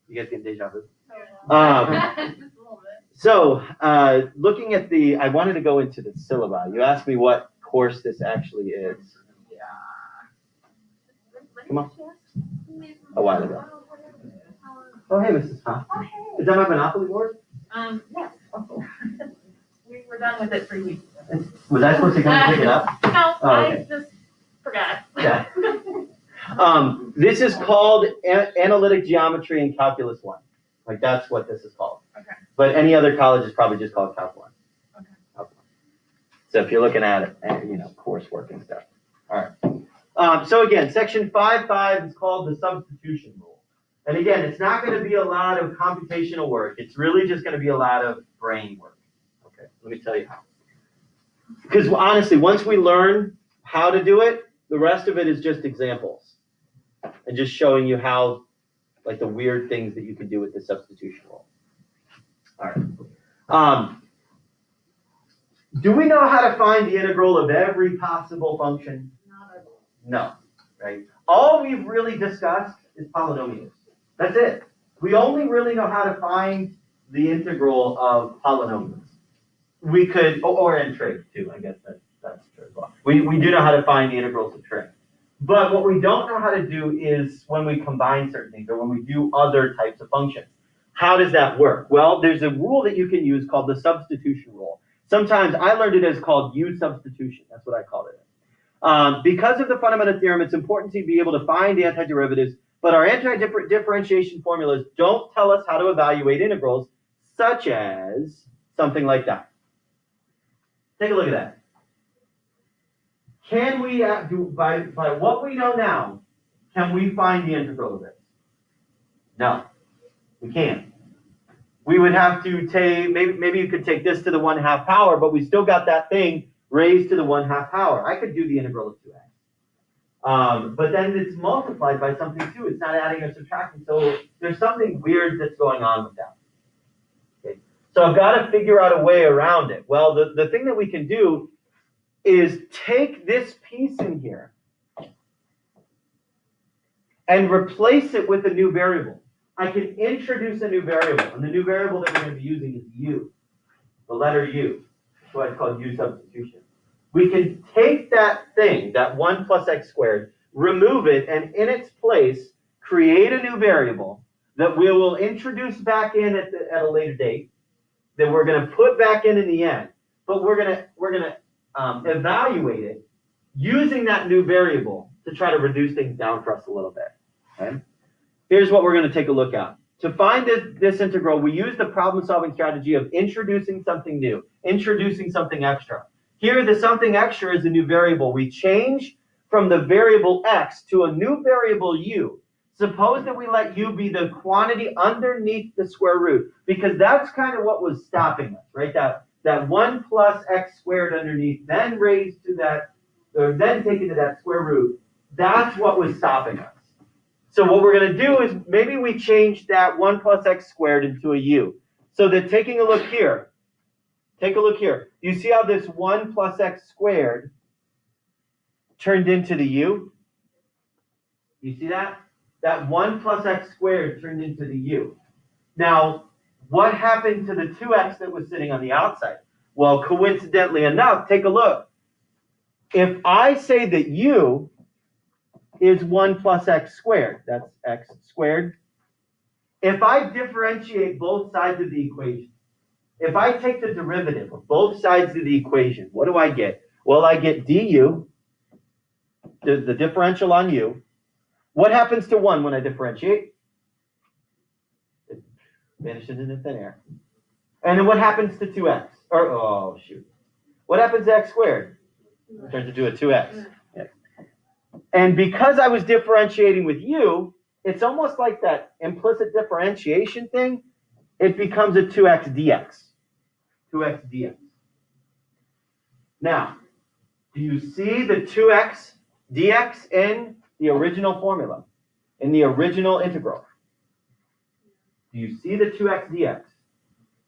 You guys getting deja vu? Just a little bit. Looking at I wanted to go into the syllabi. You asked me what course this actually is. Come on. A while ago. Oh, hey, Mrs. Huh? Oh, hey. Is that my Monopoly board? Yes. We were done with it 3 weeks ago. Was I supposed to come and pick it up? No, Oh, okay. I just forgot. Yeah. This is called Analytic Geometry and Calculus 1. Like, that's what this is called. Okay. But any other college is probably just called Calc 1. Okay. Calc 1. So if you're looking at it, coursework and stuff. All right. So again, section 5.5 is called the Substitution Rule. And again, it's not going to be a lot of computational work. It's really just going to be a lot of brain work. Okay, let me tell you how. Because honestly, once we learn how to do it, the rest of it is just examples. And just showing you how, like, the weird things that you can do with the substitution rule. All right. Do we know how to find the integral of every possible function? Not at all. No, right? All we've really discussed is polynomials. That's it. We only really know how to find the integral of polynomials. We could, or in trig too, I guess that's true as well. We do know how to find the integrals of trig. But what we don't know how to do is when we combine certain things or when we do other types of functions. How does that work? Well, there's a rule that you can use called the substitution rule. Sometimes I learned it as called U substitution. That's what I called it. Because of the fundamental theorem, it's important to be able to find antiderivatives, but our anti-differentiation formulas don't tell us how to evaluate integrals, such as something like that. Take a look at that. Can we do by what we know now? Can we find the integral of this? No, we can't. We would have to take maybe you could take this to the 1/2 power, but we still got that thing raised to the 1/2 power. I could do the integral of 2x, but then it's multiplied by something too. It's not adding or subtracting, so there's something weird that's going on with that. Okay, so I've got to figure out a way around it. Well, the thing that we can do is take this piece in here and replace it with a new variable. I can introduce a new variable, and the new variable that we're going to be using is u, the letter u. That's why it's called u substitution. We can take that thing, that 1 plus x squared, remove it, and in its place, create a new variable that we will introduce back in at a later date, that we're going to put back in the end, but we're going to evaluate it using that new variable to try to reduce things down for us a little bit. Okay? Here's what we're going to take a look at. To find this integral, we use the problem-solving strategy of introducing something new, introducing something extra. Here, the something extra is a new variable. We change from the variable x to a new variable u. Suppose that we let u be the quantity underneath the square root, because that's kind of what was stopping us, right? That 1 plus x squared underneath, then raised to that, or then taken to that square root, that's what was stopping us. So what we're going to do is maybe we change that 1 plus x squared into a u. So that taking a look here, take a look here. You see how this 1 plus x squared turned into the u? You see that? That 1 plus x squared turned into the u. Now, what happened to the 2x that was sitting on the outside? Well, coincidentally enough, take a look. If I say that u is 1 plus x squared, that's x squared. If I differentiate both sides of the equation, if I take the derivative of both sides of the equation, what do I get? Well, I get du, the differential on u. What happens to 1 when I differentiate? It vanishes into thin air. And then what happens to 2x? What happens to x squared? It turns into a 2x. Yeah. And because I was differentiating with u, it's almost like that implicit differentiation thing. It becomes a 2x dx. 2x dx. Now, do you see the 2x dx in the original formula, in the original integral? Do you see the 2x dx?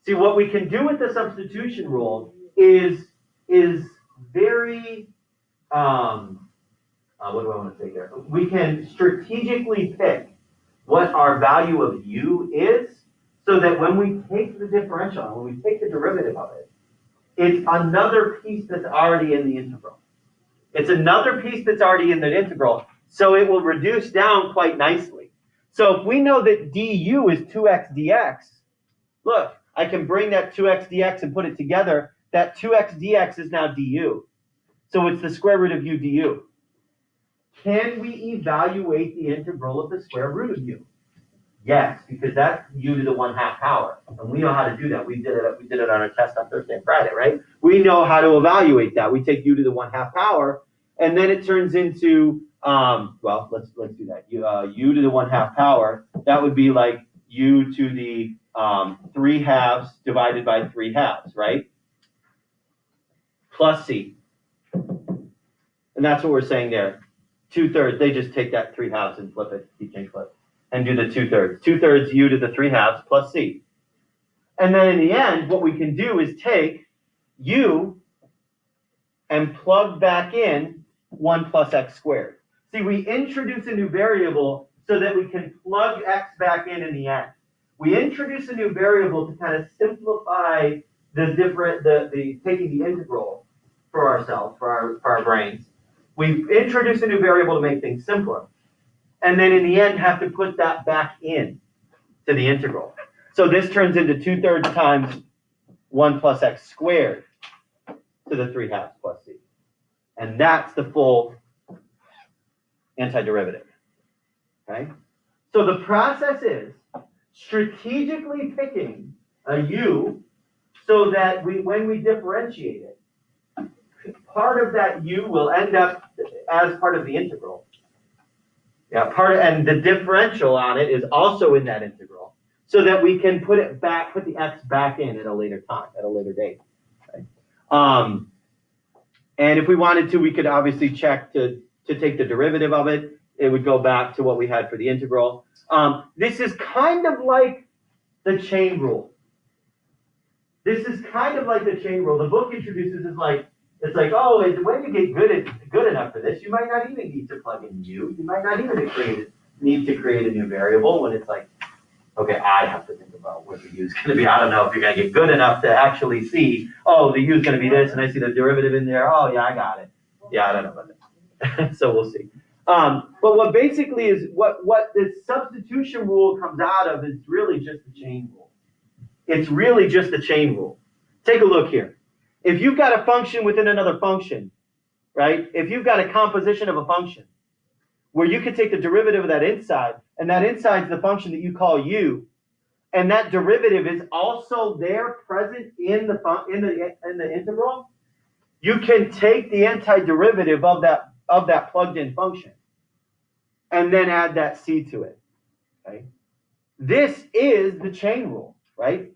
See, what we can do with the substitution rule is very, what do I want to say here? We can strategically pick what our value of u is, so that when we take the differential, when we take the derivative of it, it's another piece that's already in the integral. It's another piece that's already in the integral, so it will reduce down quite nicely. So if we know that du is 2x dx, look, I can bring that 2x dx and put it together. That 2x dx is now du. So it's the square root of u du. Can we evaluate the integral of the square root of u? Yes, because that's u to the 1/2 power. And we know how to do that. We did it on our test on Thursday and Friday, right? We know how to evaluate that. We take u to the 1/2 power, and then it turns into, well, let's do that. U to the 1/2 power, that would be like u to the 3/2 divided by 3/2, right? Plus c. And that's what we're saying there. 2/3, they just take that 3/2 and flip it, keychain flip, and do the 2/3. 2/3 u to the 3/2 plus c. And then in the end, what we can do is take u and plug back in 1 plus x squared. See, we introduce a new variable so that we can plug x back in the end. We introduce a new variable to kind of simplify the taking the integral for ourselves, for our brains. We introduce a new variable to make things simpler. And then in the end, have to put that back in to the integral. So this turns into 2/3 times 1 plus x squared to the 3/2 plus c. And that's the full antiderivative. Okay? So the process is strategically picking a u so that when we differentiate it, part of that u will end up as part of the integral. Yeah, and the differential on it is also in that integral, so that we can put the x back in at a later time, at a later date. Okay? And if we wanted to, we could obviously check to take the derivative of it. It would go back to what we had for the integral. This is kind of like the chain rule. This is kind of like the chain rule. The book introduces it's like, oh, when you get good enough for this, you might not even need to plug in u. You might not even need to create a new variable when it's like, okay, I have to think about what the u is going to be. I don't know if you're going to get good enough to actually see, oh, the u is going to be this, and I see the derivative in there. Oh, yeah, I got it. Yeah, I don't know about that. So we'll see. But what basically is what this substitution rule comes out of is really just the chain rule. It's really just the chain rule. Take a look here. If you've got a function within another function, right? If you've got a composition of a function where you can take the derivative of that inside, and that inside is the function that you call u, and that derivative is also there present in the integral, you can take the antiderivative of that plugged-in function and then add that c to it. Okay? This is the chain rule, right?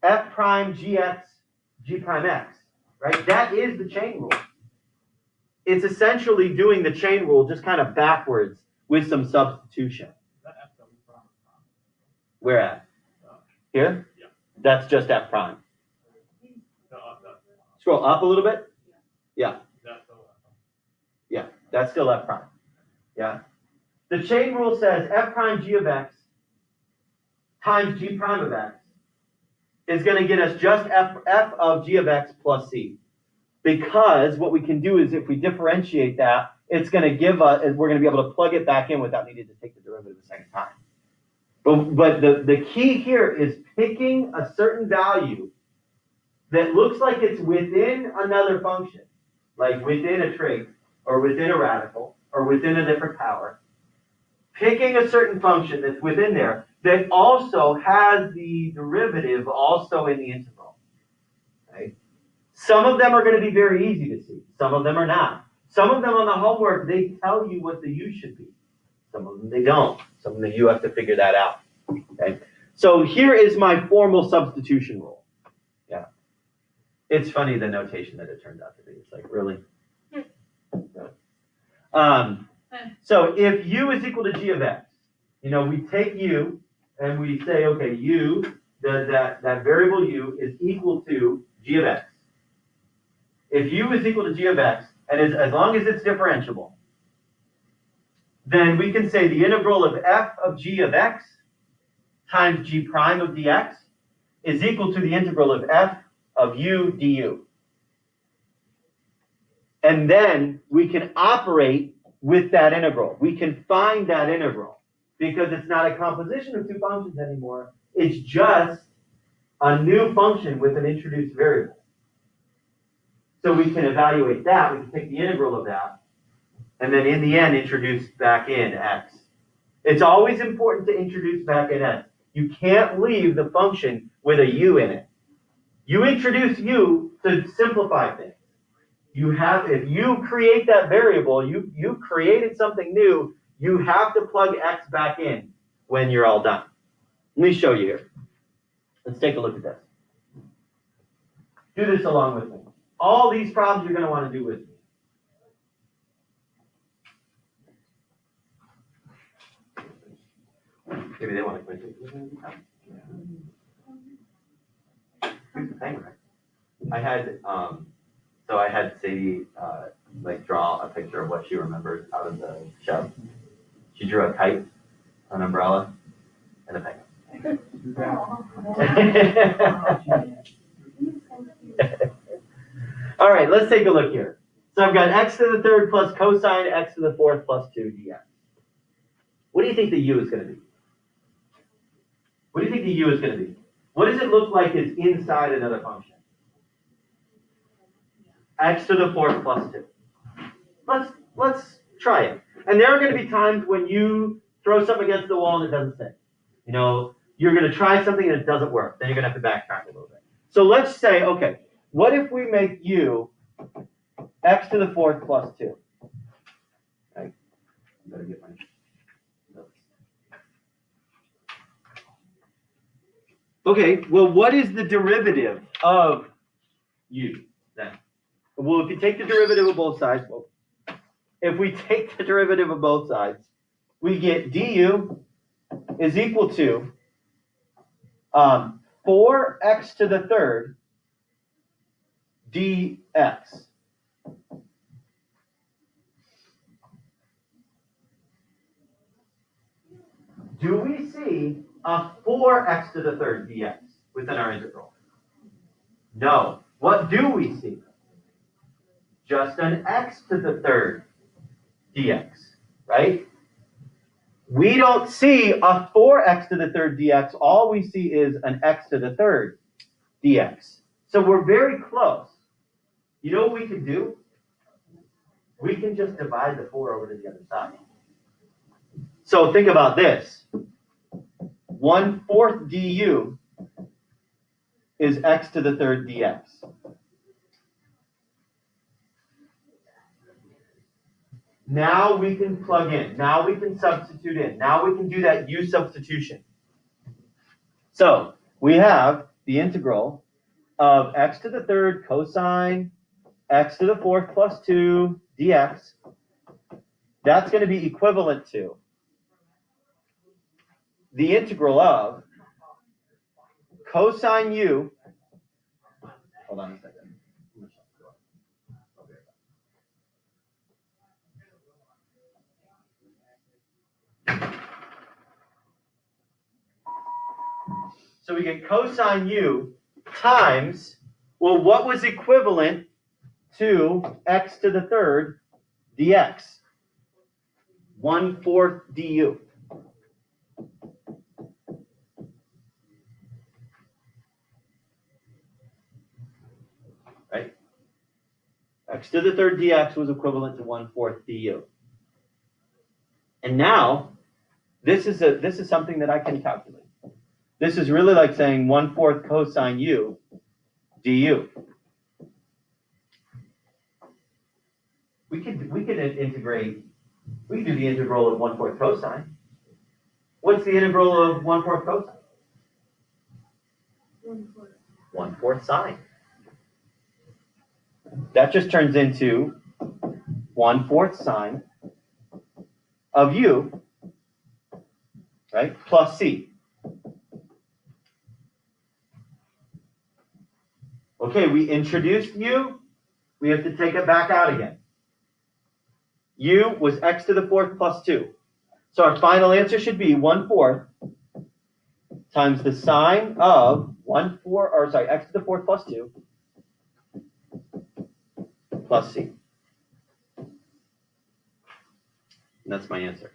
F prime gx g prime x, right? That is the chain rule. It's essentially doing the chain rule just kind of backwards with some substitution. Where at? Here? Yeah. That's just F prime. Scroll up a little bit. Yeah. Yeah, that's still F prime. Yeah. The chain rule says F prime g of x times g prime of x is going to get us just f of g of x plus c. Because what we can do is if we differentiate that, it's going to give us, we're going to be able to plug it back in without needing to take the derivative a second time. But the key here is picking a certain value that looks like it's within another function, like within a trait, or within a radical, or within a different power. Picking a certain function that's within there that also has the derivative also in the integral. Okay? Some of them are going to be very easy to see. Some of them are not. Some of them on the homework, they tell you what the u should be. Some of them they don't. Some of them you have to figure that out. Okay? So here is my formal substitution rule. Yeah. It's funny the notation that it turned out to be. It's like, really? So if u is equal to g of x, we take u and we say, okay, u, that variable u is equal to g of x. If u is equal to g of x, and as long as it's differentiable, then we can say the integral of f of g of x times g prime of dx is equal to the integral of f of u du. And then we can operate with that integral. We can find that integral because it's not a composition of two functions anymore. It's just a new function with an introduced variable. So we can evaluate that. We can take the integral of that and then in the end introduce back in x. It's always important to introduce back in x. You can't leave the function with a u in it. You introduce u to simplify things. If you create that variable, you created something new, you have to plug x back in when you're all done. Let me show you here. Let's take a look at this. Do this along with me. All these problems you're going to want to do with me. Maybe they want to quit it. Here's the thing, right? I had Sadie draw a picture of what she remembers out of the show. She drew a kite, an umbrella, and a penguin. All right, let's take a look here. So I've got x to the third plus cosine x to the fourth plus 2 dx. What do you think the u is going to be? What do you think the u is going to be? What does it look like is inside another function? X to the fourth plus 2. Let's try it. And there are going to be times when you throw something against the wall and it doesn't stick. You know, you're going to try something and it doesn't work. Then you're going to have to backtrack a little bit. So let's say, okay, what if we make u x to the fourth plus 2? Okay. I better get my notes. Okay, well, what is the derivative of u then? Well, if you take the derivative of both sides, if we take the derivative of both sides, we get du is equal to 4x to the third dx. Do we see a 4x to the third dx within our integral? No. What do we see? Just an x to the third dx, right? We don't see a 4x to the third dx. All we see is an x to the third dx. So we're very close. You know what we can do? We can just divide the 4 over to the other side. So think about this. 1/4 du is x to the third dx. Now we can plug in. Now we can substitute in. Now we can do that u substitution. So we have the integral of x to the third cosine x to the fourth plus 2 dx. That's going to be equivalent to the integral of cosine u. Hold on a second. So we get cosine u times, well, what was equivalent to x to the third dx? 1/4 du. Right? X to the third dx was equivalent to 1/4 du. And now, this is something that I can calculate. This is really like saying 1/4 cosine u du. We could integrate. We can do the integral of 1/4 cosine. What's the integral of 1/4 cosine? 1/4 sine. That just turns into 1/4 sine of u, right, plus c. Okay, we introduced u. We have to take it back out again. U was x to the fourth plus 2. So our final answer should be 1/4 times the sine of 1/4, x to the 4th plus 2 plus c. And that's my answer.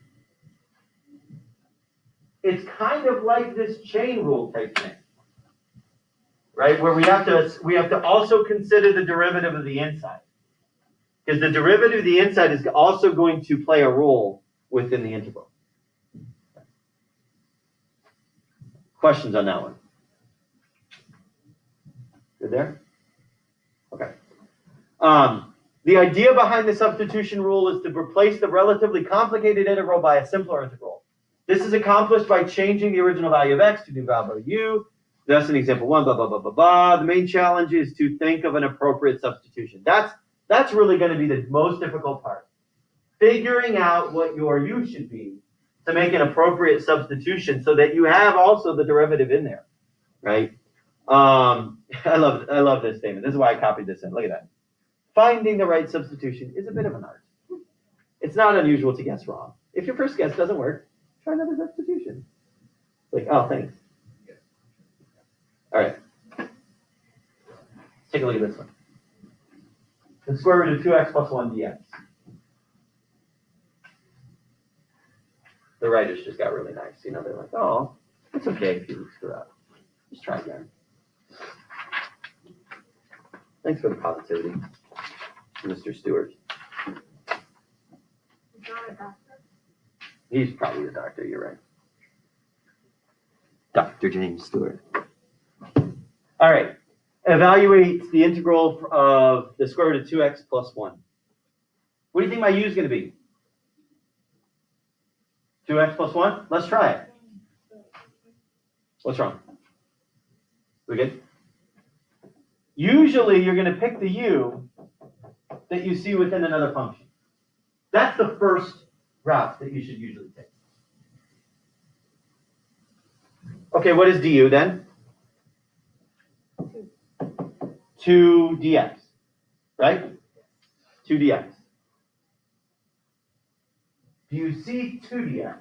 It's kind of like this chain rule type thing, right? Where we have to also consider the derivative of the inside. Because the derivative of the inside is also going to play a role within the integral. Questions on that one? Good there? Okay. The idea behind the substitution rule is to replace the relatively complicated integral by a simpler integral. This is accomplished by changing the original value of x to the value of u. That's an example 1, blah, blah, blah, blah, blah. The main challenge is to think of an appropriate substitution. That's really going to be the most difficult part. Figuring out what your u should be to make an appropriate substitution so that you have also the derivative in there, right? I love this statement. This is why I copied this in. Look at that. Finding the right substitution is a bit of an art. It's not unusual to guess wrong. If your first guess doesn't work, try another substitution. Like, oh, thanks. All right. Let's take a look at this one. The square root of 2x plus 1 dx. The writers just got really nice. You know, they're like, oh, it's okay if you screw up. Just try again. Thanks for the positivity, Mr. Stewart. He's not a doctor. He's probably the doctor, you're right. Dr. James Stewart. All right. Evaluate the integral of the square root of 2x plus 1. What do you think my u is going to be? 2x plus 1? Let's try it. What's wrong? We good? Usually you're going to pick the u that you see within another function. That's the first route that you should usually take. Okay, what is du then? 2 dx, right? 2 dx. Do you see 2 dx?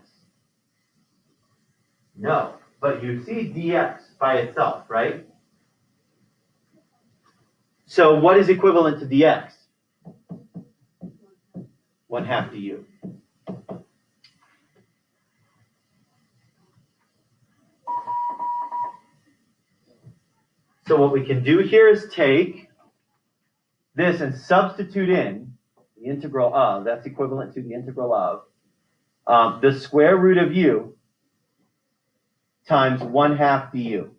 No, but you see dx by itself, right? So what is equivalent to dx? 1/2 du. So what we can do here is take this and substitute in the integral of, that's equivalent to the integral of, the square root of u times 1/2 du.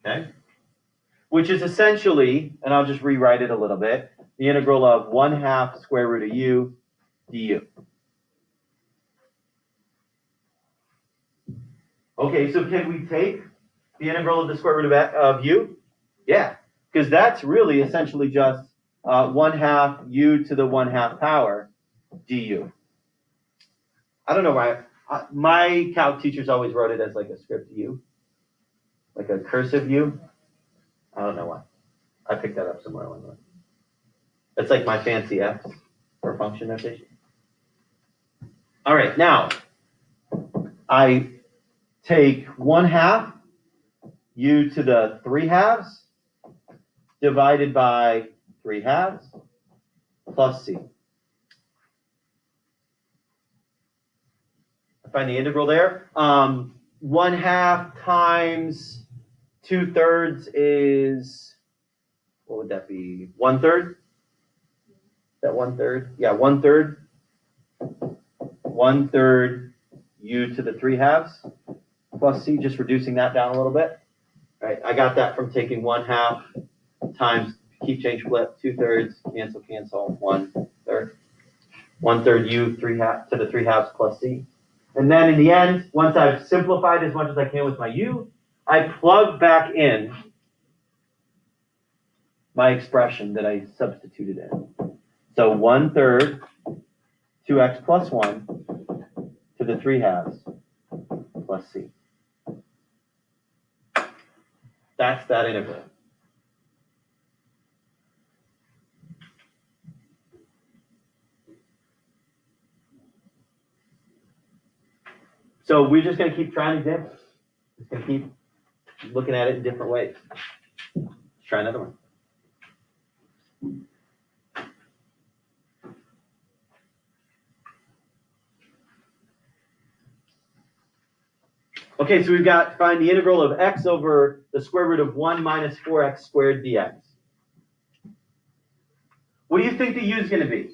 Okay? Which is essentially, and I'll just rewrite it a little bit, the integral of 1/2 square root of u du. Okay, so can we take the integral of the square root of u? Yeah, because that's really essentially just 1/2 u to the 1/2 power du. I don't know why. My calc teachers always wrote it as like a script u, like a cursive u. I don't know why. I picked that up somewhere along the way. That's like my fancy F for function notation. All right, now I take 1/2 u to the 3/2 divided by 3/2 plus c. I find the integral there. 1/2 times 2/3 is, what would that be? 1/3? Is that 1/3? Yeah, 1/3. 1/3 u to the 3/2 plus c, just reducing that down a little bit. All right, I got that from taking 1/2 times, keep change flip, 2/3, cancel, 1/3. 1/3 u to the 3/2 plus c. And then in the end, once I've simplified as much as I can with my u, I plug back in my expression that I substituted in. So 1/3 2x plus 1 to the 3/2 plus c. That's that integral. So we're just going to keep trying examples. Just going to keep looking at it in different ways. Let's try another one. Okay, so we've got find the integral of x over the square root of 1 minus 4x squared dx. What do you think the u is going to be?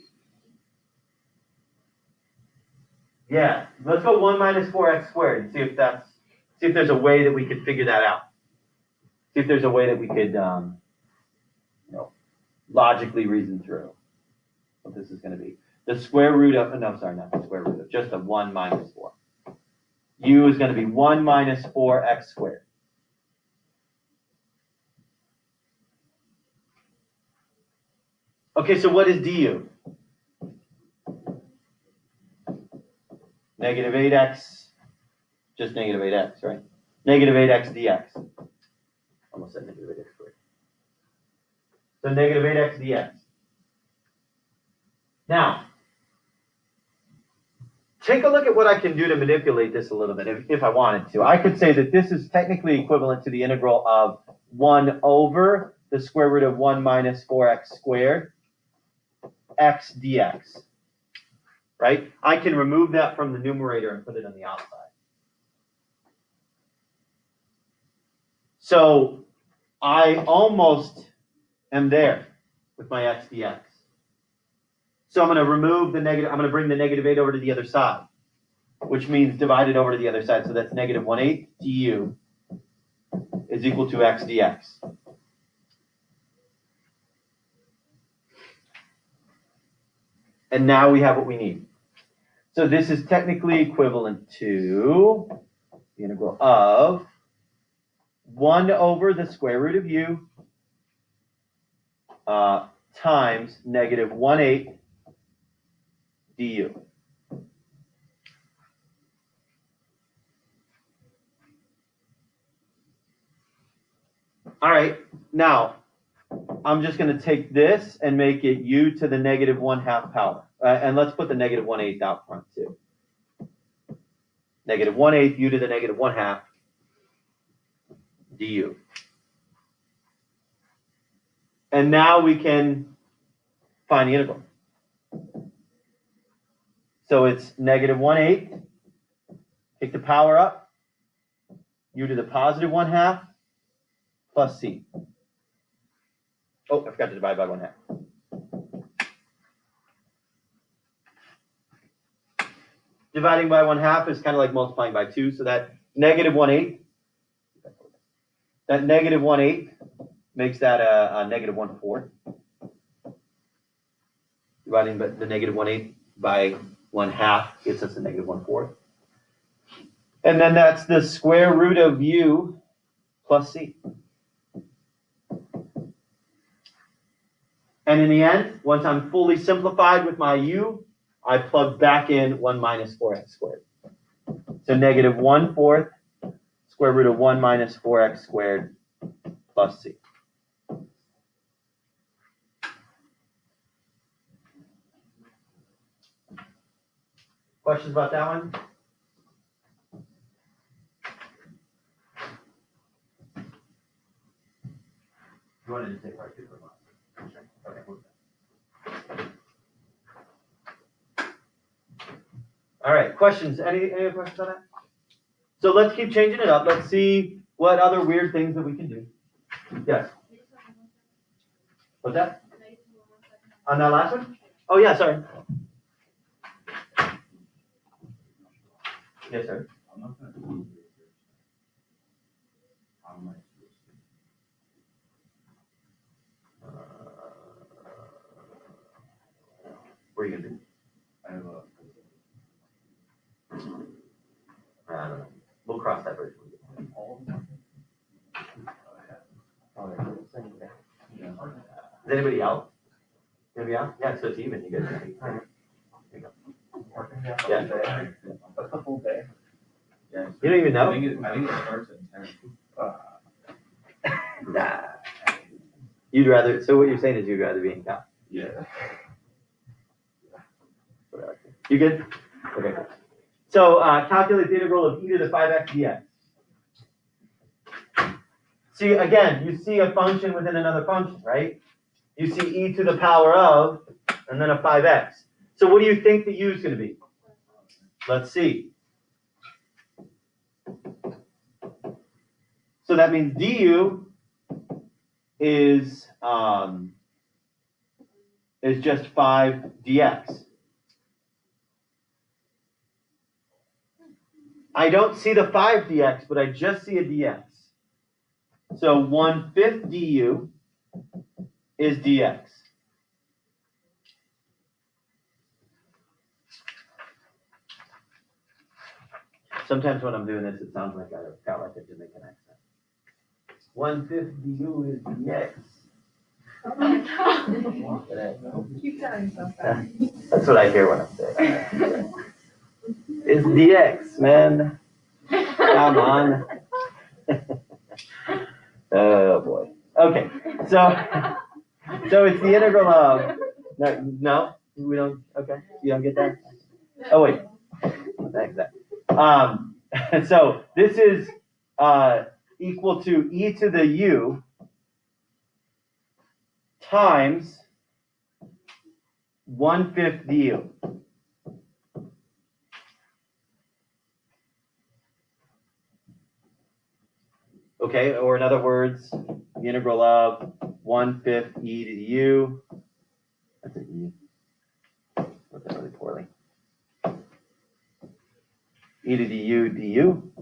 Yeah, let's go 1 minus 4x squared and see if there's a way that we could figure that out. See if there's a way that we could logically reason through what this is going to be. The square root of, no, sorry, not the square root of, just a 1 minus 4. U is going to be 1 minus 4x squared. Okay, so what is du? Negative 8x, just negative 8x, right? Negative 8x dx. Almost said negative 8x squared. So negative 8x dx. Now, take a look at what I can do to manipulate this a little bit if I wanted to. I could say that this is technically equivalent to the integral of 1 over the square root of 1 minus 4x squared x dx. Right? I can remove that from the numerator and put it on the outside. So I almost am there with my x dx. So I'm going to remove the negative, I'm going to bring the negative 8 over to the other side, which means divide it over to the other side. So that's negative 1/8 du is equal to x dx. And now we have what we need. So this is technically equivalent to the integral of 1 over the square root of u times negative 1/8 du. All right, now I'm just going to take this and make it u to the negative 1/2 power. And let's put the negative 1/8 out front too. Negative 1/8 u to the negative 1/2 du. And now we can find the integral. So it's negative 1/8, take the power up, u to the positive 1/2 plus c. Oh, I forgot to divide by 1/2. Dividing by 1/2 is kind of like multiplying by 2, so that negative 1/8, that negative 1/8 makes that a negative 1/4. Dividing the negative 1/8 by 1/2 gets us a negative 1/4. And then that's the square root of u plus c. And in the end, once I'm fully simplified with my u, I plug back in 1 minus 4x squared. So negative 1/4 square root of 1 minus 4x squared plus c. Questions about that one? You wanted to take part 2 for a while. Okay. All right, questions? Any questions on that? So let's keep changing it up. Let's see what other weird things that we can do. Yes. What's that? On that last one? Oh yeah, sorry. Yes, sir. What are you gonna do? I don't know. We'll cross that bridge. Is anybody out? Anybody out? Yeah, so it's even. You guys can There you go. Yeah. That's the whole day. You don't even know? I think it starts at 10. Nah. You'd rather, so what you're saying is you'd rather be in Cal. Yeah. You good? Okay, cool. So calculate the integral of e to the 5x dx. See, again, you see a function within another function, right? You see e to the power of, and then a 5x. So what do you think the u is going to be? Let's see. So that means du is just 5 dx. I don't see the 5 dx, but I just see a dx. So 1/5 du is dx. Sometimes when I'm doing this, it sounds like I've got like a Jamaican accent. 1/5 du is dx. Oh my God. Keep telling yourself that. That's what I hear when I'm saying. It's dx, man. Come on. Oh boy. Okay. So it's the integral of no, we don't. Okay, you don't get that. Oh wait. Thanks. So this is equal to e to the u times 1/5 du. Okay, or in other words, the integral of 1/5 e to the u. That's an e. Wrote that really poorly. E to the u du.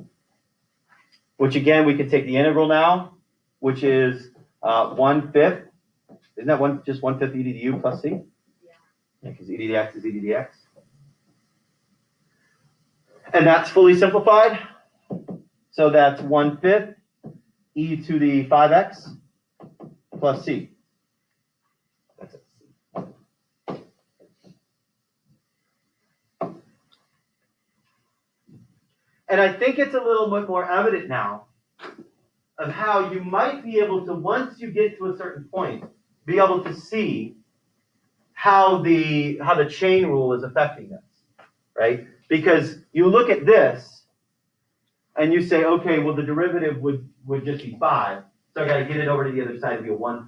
Which again, we can take the integral now, which is 1/5. Isn't that just 1/5 e to the u plus c? Yeah, because e to the x is e to the x. And that's fully simplified. So that's 1/5 e to the 5x plus c. That's it. And I think it's a little bit more evident now of how you might be able to, once you get to a certain point, be able to see how the chain rule is affecting this, right? Because you look at this and you say, okay, well the derivative would just be 5, so I got to get it over to the other side to be a 1/5.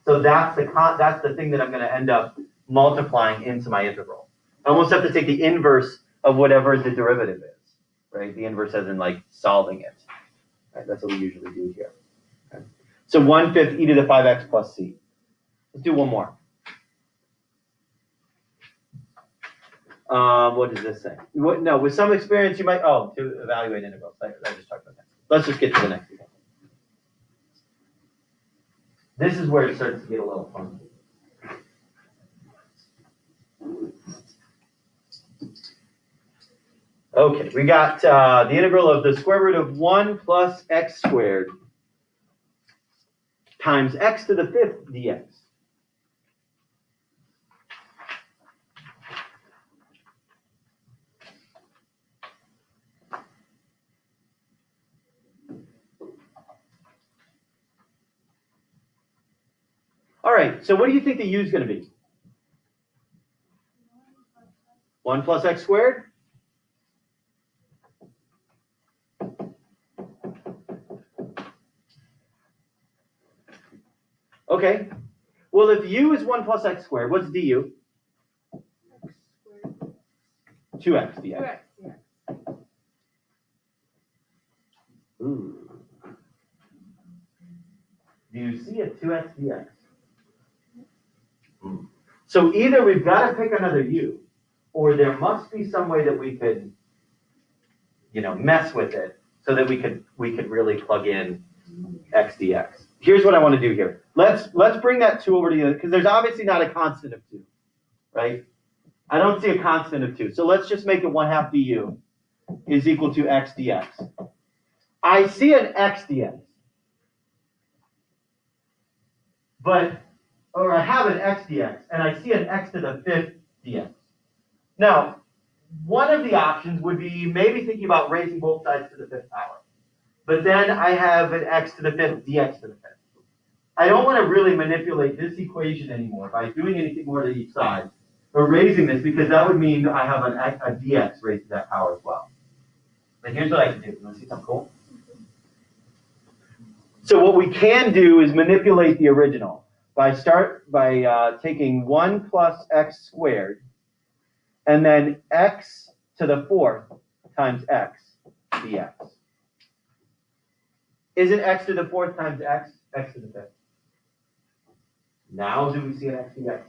So that's the thing that I'm going to end up multiplying into my integral. I almost have to take the inverse of whatever the derivative is, right? The inverse as in like solving it. Right? That's what we usually do here. Okay. So 1/5 e to the 5x plus c. Let's do one more. What does this say? No, with some experience you might, to evaluate integrals. I just talked about that. Let's just get to the next example. This is where it starts to get a little funky. Okay, we got the integral of the square root of 1 plus x squared times x to the 5th dx. All right, so what do you think the u is going to be? 1 plus x squared? Okay, well if u is 1 plus x squared, what's du? 2x dx. 2x, yeah. Ooh. Do you see a 2x dx? So either we've got to pick another u, or there must be some way that we could, mess with it so that we could really plug in x dx. Here's what I want to do here. Let's bring that 2 over to the other, because there's obviously not a constant of 2, right? I don't see a constant of 2. So let's just make it 1/2 du is equal to x dx. I see an x dx, or I have an x dx, and I see an x to the 5th dx. Now, one of the options would be maybe thinking about raising both sides to the 5th power. But then I have an x to the 5th dx to the 5th. I don't want to really manipulate this equation anymore by doing anything more to each side. erasing this because that would mean I have a dx raised to that power as well. But here's what I can do. You want to see something cool? So what we can do is manipulate the original by taking 1 plus x squared and then x to the 4th times x dx. Isn't x to the 4th times x to the 5th? Now do we see an x dx?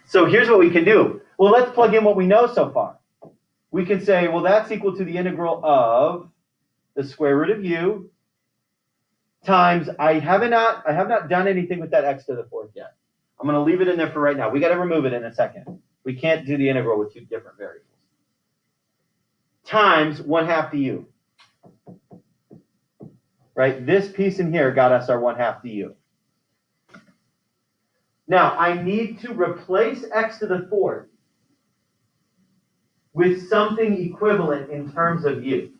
So here's what we can do. Well, let's plug in what we know so far. We can say, well, that's equal to the integral of the square root of u times, I have not done anything with that x to the 4th yet. I'm going to leave it in there for right now. We got to remove it in a second. We can't do the integral with two different variables. Times 1/2 du. Right? This piece in here got us our 1/2 du. Now, I need to replace x to the 4th with something equivalent in terms of u.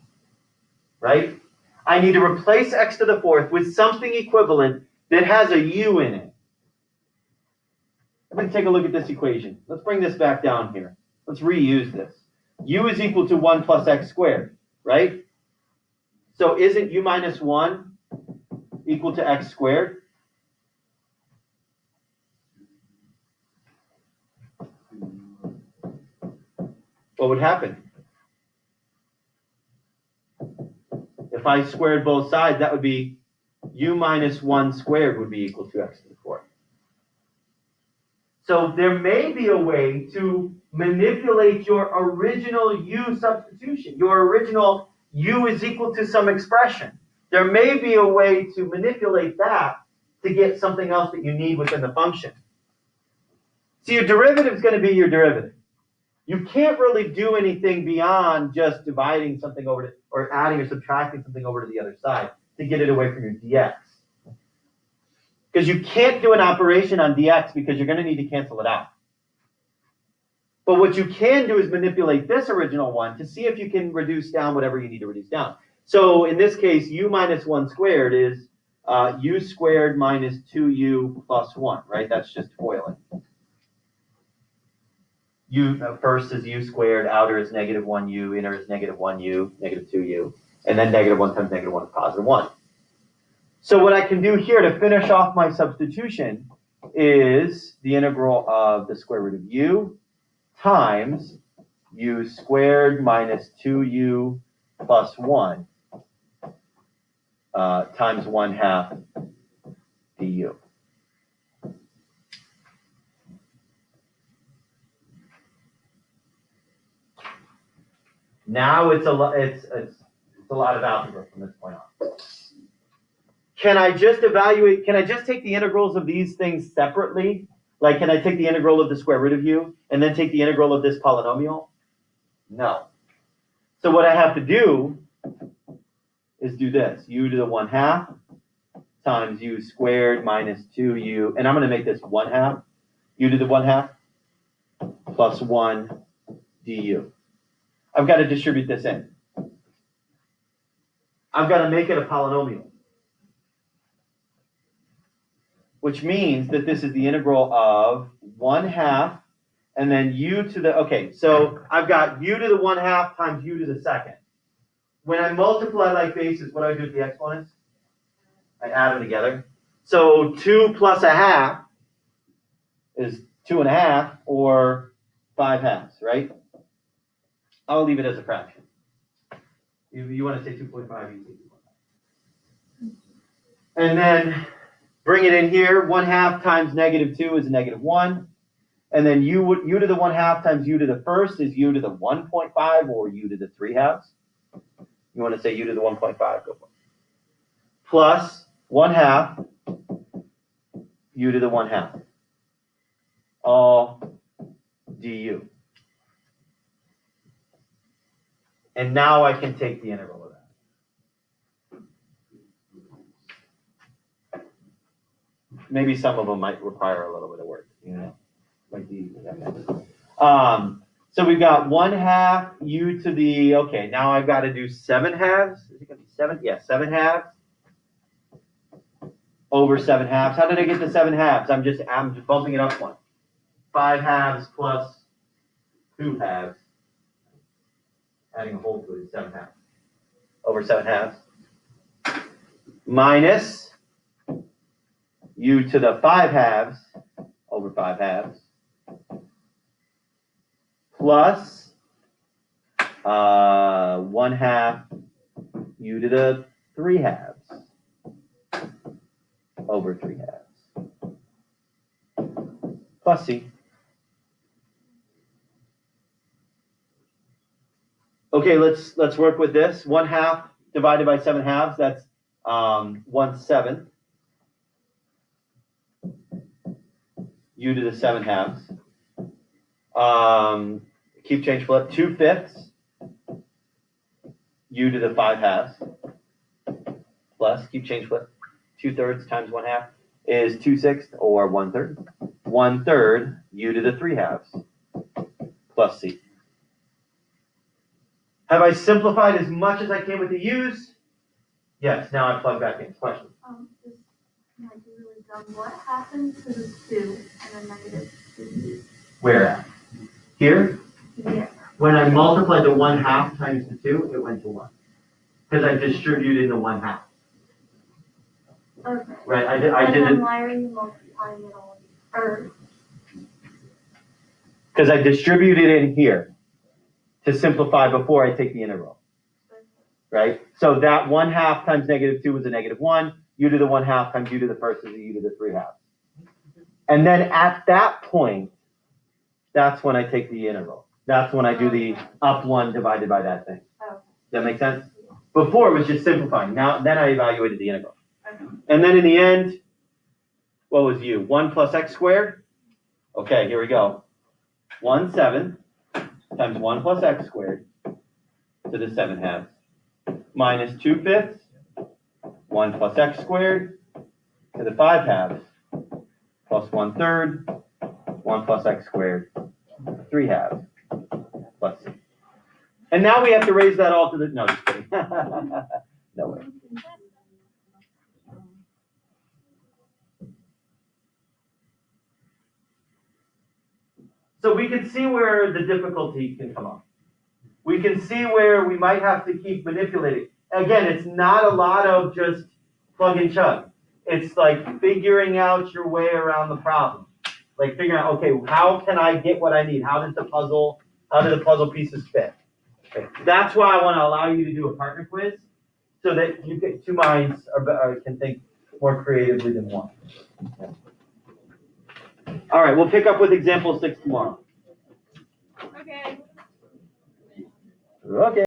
Right? I need to replace x to the 4th with something equivalent that has a u in it. Everybody take a look at this equation. Let's bring this back down here. Let's reuse this. U is equal to 1 plus x squared, right? So isn't u minus 1 equal to x squared? What would happen? If I squared both sides, that would be u minus 1 squared would be equal to x to the 4th. So there may be a way to manipulate your original u substitution. Your original u is equal to some expression. There may be a way to manipulate that to get something else that you need within the function. So your derivative is going to be your derivative. You can't really do anything beyond just dividing something over to, or adding or subtracting something over to the other side to get it away from your dx. Because you can't do an operation on dx because you're going to need to cancel it out. But what you can do is manipulate this original one to see if you can reduce down whatever you need to reduce down. So in this case, u minus 1 squared is u squared minus 2u plus 1, right? That's just FOILing. U first is u squared, outer is negative 1u, inner is negative 1u, negative 2u, and then negative 1 times negative 1 is positive 1. So what I can do here to finish off my substitution is the integral of the square root of u times u squared minus 2u plus 1 times 1/2 du. Now it's a lot of algebra from this point on. Can I just take the integrals of these things separately? Like, can I take the integral of the square root of u and then take the integral of this polynomial? No. So what I have to do is do this. U to the 1/2 times u squared minus 2u, and I'm going to make this 1/2, u to the 1/2 plus 1 du. I've got to distribute this in. I've got to make it a polynomial. Which means that this is the integral of 1/2 and then u to the, okay, so I've got u to the 1/2 times u to the 2nd. When I multiply like bases, what do I do with the exponents? I add them together. So 2 plus 1/2 is 2.5 or 5/2, right? I'll leave it as a fraction. You want to say 2.5, you say 2.5. And then bring it in here. 1/2 times negative 2 is negative 1. And then u to the 1/2 times u to the 1st is u to the 1.5 or u to the 3/2. You want to say u to the 1.5, go for it. Plus 1/2 u to the 1/2. All du. And now I can take the integral of that. Maybe some of them might require a little bit of work, you know, like these. So we've got 1/2 u to the, okay, now I've got to do 7/2. Is it going to be 7? Yeah, 7/2 over 7/2. How did I get to 7/2? I'm just bumping it up one. 5/2 plus 2/2. Adding a whole to it is 7/2. Over 7/2. Minus u to the 5/2 over 5/2. Plus 1/2 u to the 3/2 over 3/2 plus c. Okay, let's work with this. 1/2 divided by 7/2, that's 1/7 u to the 7/2. Keep change flip. 2/5 u to the 5/2 plus keep change flip. 2/3 times 1/2 is 2/6 or 1/3. 1/3 u to the 3/2 plus c. Have I simplified as much as I can with the u's? Yes. Now I plug back in. Question. This might be really dumb. What happens to the 2 and a -2? Where at? Here? Yeah. When I multiplied the 1/2 times the 2, it went to 1. Because I distributed the 1/2. Okay. Right, I did then it. Why are you multiplying it all first? Because I distributed it in here to simplify before I take the integral. Right? So that 1/2 times -2 is a -1. U to the 1/2 times u to the first is a u to the 3/2. And then at that point, that's when I take the integral. That's when I do the up 1 divided by that thing. Oh. Does that make sense? Before it was just simplifying. Then I evaluated the integral. Okay. And then in the end, what was u? 1 plus x squared? Okay, here we go. 1/7 times 1 plus x squared to the 7/2 minus 2/5 1 plus x squared to the 5/2 plus 1/3 1 plus x squared 3/2 plus c. And now we have to raise that all to the, no, just kidding. No way. So we can see where the difficulty can come up. We can see where we might have to keep manipulating. Again, it's not a lot of just plug and chug. It's like figuring out your way around the problem. Like figuring out, okay, how can I get what I need? How do the puzzle pieces fit? Okay. That's why I want to allow you to do a partner quiz so that you get two minds can think more creatively than one. Okay. All right, we'll pick up with example 6 tomorrow. Okay. Okay.